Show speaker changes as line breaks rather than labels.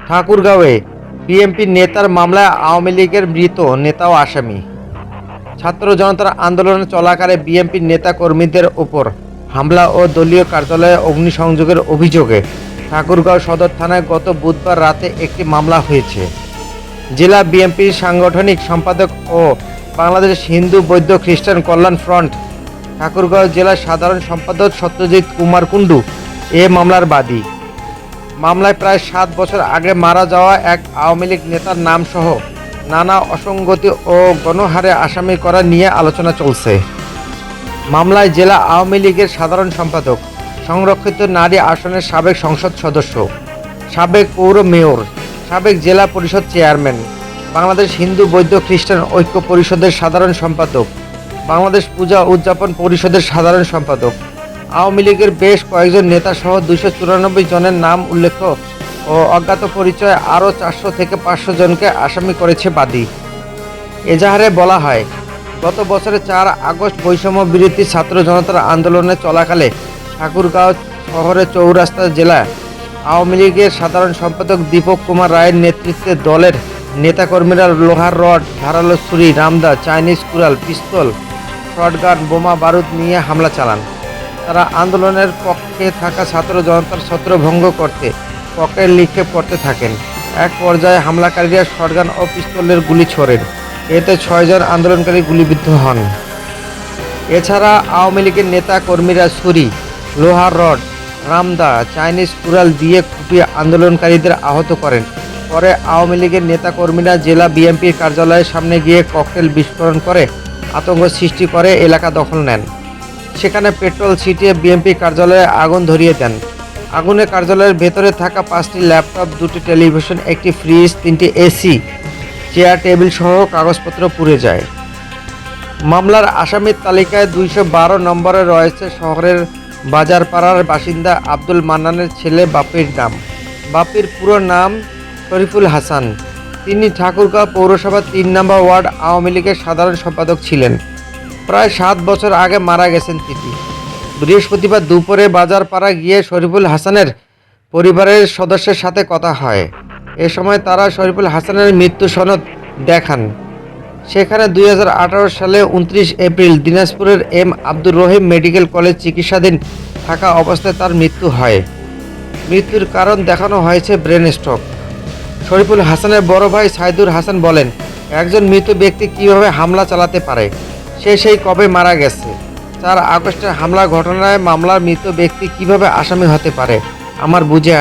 ঠাকুরগাঁওয়ে BNP নেতার মামলায় আওয়ামী লীগের মৃত নেতাও আসামি। ছাত্র জনতার আন্দোলন চলাকালে বিএনপির নেতা কর্মীদের উপর হামলা ও দলীয় কার্যালয়ে অগ্নিসংযোগের অভিযোগে ঠাকুরগাঁও সদর থানায় গত বুধবার রাতে একটি মামলা হয়েছে। জেলা বিএনপির সাংগঠনিক সম্পাদক ও বাংলাদেশ হিন্দু বৌদ্ধ খ্রিস্টান কল্যাণ ফ্রন্ট ঠাকুরগাঁও জেলার সাধারণ সম্পাদক সত্যজিৎ কুমার কুণ্ডু এ মামলার বাদী। মামলায় প্রায় 7 বছর আগে মারা যাওয়া এক আওয়ামী লীগ নেতার নামসহ নানা অসঙ্গতি ও গণহারে আসামি করা নিয়ে আলোচনা চলছে। মামলায় জেলা আওয়ামী লীগের সাধারণ সম্পাদক, সংরক্ষিত নারী আসনের সাবেক সংসদ সদস্য, সাবেক পৌর মেয়র, সাবেক জেলা পরিষদ চেয়ারম্যান, বাংলাদেশ হিন্দু বৌদ্ধ খ্রিস্টান ঐক্য পরিষদের সাধারণ সম্পাদক, বাংলাদেশ পূজা উদযাপন পরিষদের সাধারণ সম্পাদক, আওয়ামী লীগের বেশ কয়েকজন নেতাসহ 294 জনের নাম উল্লেখ ও অজ্ঞাত পরিচয় আরও 400 থেকে 500 জনকে আসামি করেছে বাদী। এজাহারে বলা হয়, গত বছরের 4 আগস্ট বৈষম্য বিরোধী ছাত্র জনতার আন্দোলনে চলাকালে ঠাকুরগাঁও শহরের চৌরাস্তা জেলা আওয়ামী লীগের সাধারণ সম্পাদক দীপক কুমার রায়ের নেতৃত্বে দলের নেতাকর্মীরা লোহার রড, ধারালো ছুরি, রামদা, চাইনিজ কুড়াল, পিস্তল, শটগান, বোমা বারুদ নিয়ে হামলা চালান। তারা আন্দোলনের পক্ষে থাকা ছাত্র জনতার ছত্রভঙ্গ করতে ককটেল নিক্ষেপ করতে থাকেন। এক পর্যায়ে হামলাকারীরা শটগান ও পিস্তলের গুলি ছোড়েন। এতে 6 জন আন্দোলনকারী গুলিবিদ্ধ হন। এছাড়া আওয়ামী লীগের নেতা কর্মীরা ছুরি, লোহার রড, রামদা, চাইনিজ কুড়াল দিয়ে কুপিয়ে আন্দোলনকারীদের আহত করেন। পরে আওয়ামী লীগের নেতাকর্মীরা জেলা বিএনপির কার্যালয়ের সামনে গিয়ে ককটেল বিস্ফোরণ করে আতঙ্ক সৃষ্টি করে এলাকা দখল নেন। সেখানে পেট্রোল ছিটিয়ে বিএনপি কার্যালয়ে আগুন ধরিয়ে দেন। আগুনে কার্যালয়ের ভেতরে থাকা 5টি ল্যাপটপ, 2টি টেলিভিশন, একটি ফ্রিজ, 3টি এসি, চেয়ার টেবিল সহ কাগজপত্র পুড়ে যায়। মামলার আসামির তালিকায় 212 নম্বরে রয়েছে শহরের বাজারপাড়ার বাসিন্দা আব্দুল মান্নানের ছেলে বাপির নাম। বাপির পুরো নাম শরীফুল হাসান। তিনি ঠাকুরগাঁও পৌরসভার 3 নম্বর ওয়ার্ড আওয়ামী লীগের সাধারণ সম্পাদক ছিলেন। প্রায় 7 বছর আগে মারা গেছেন তিনি। বৃহস্পতিবার দুপুরে বাজারপাড়া গিয়ে শরীফুল হাসানের পরিবারের সদস্যের সাথে কথা হয়। এ সময় তারা শরীফুল হাসানের মৃত্যু সনদ দেখান। সেখানে 2018 সালে 29 এপ্রিল দিনাজপুরের M Abdur Rahim medical college চিকিৎসাধীন থাকা অবস্থায় তার মৃত্যু হয়। মৃত্যুর কারণ দেখানো হয়েছে ব্রেন স্ট্রোক। শরীফুল হাসানের বড় ভাই সাইদুর হাসান বলেন, একজন মৃত ব্যক্তি কিভাবে হামলা চালাতে পারে? সে সেই কবে মারা গেছে। 4 আগস্টের হামলা ঘটনায় মামলার মৃত ব্যক্তি কিভাবে আসামি হতে পারে আমার বুঝে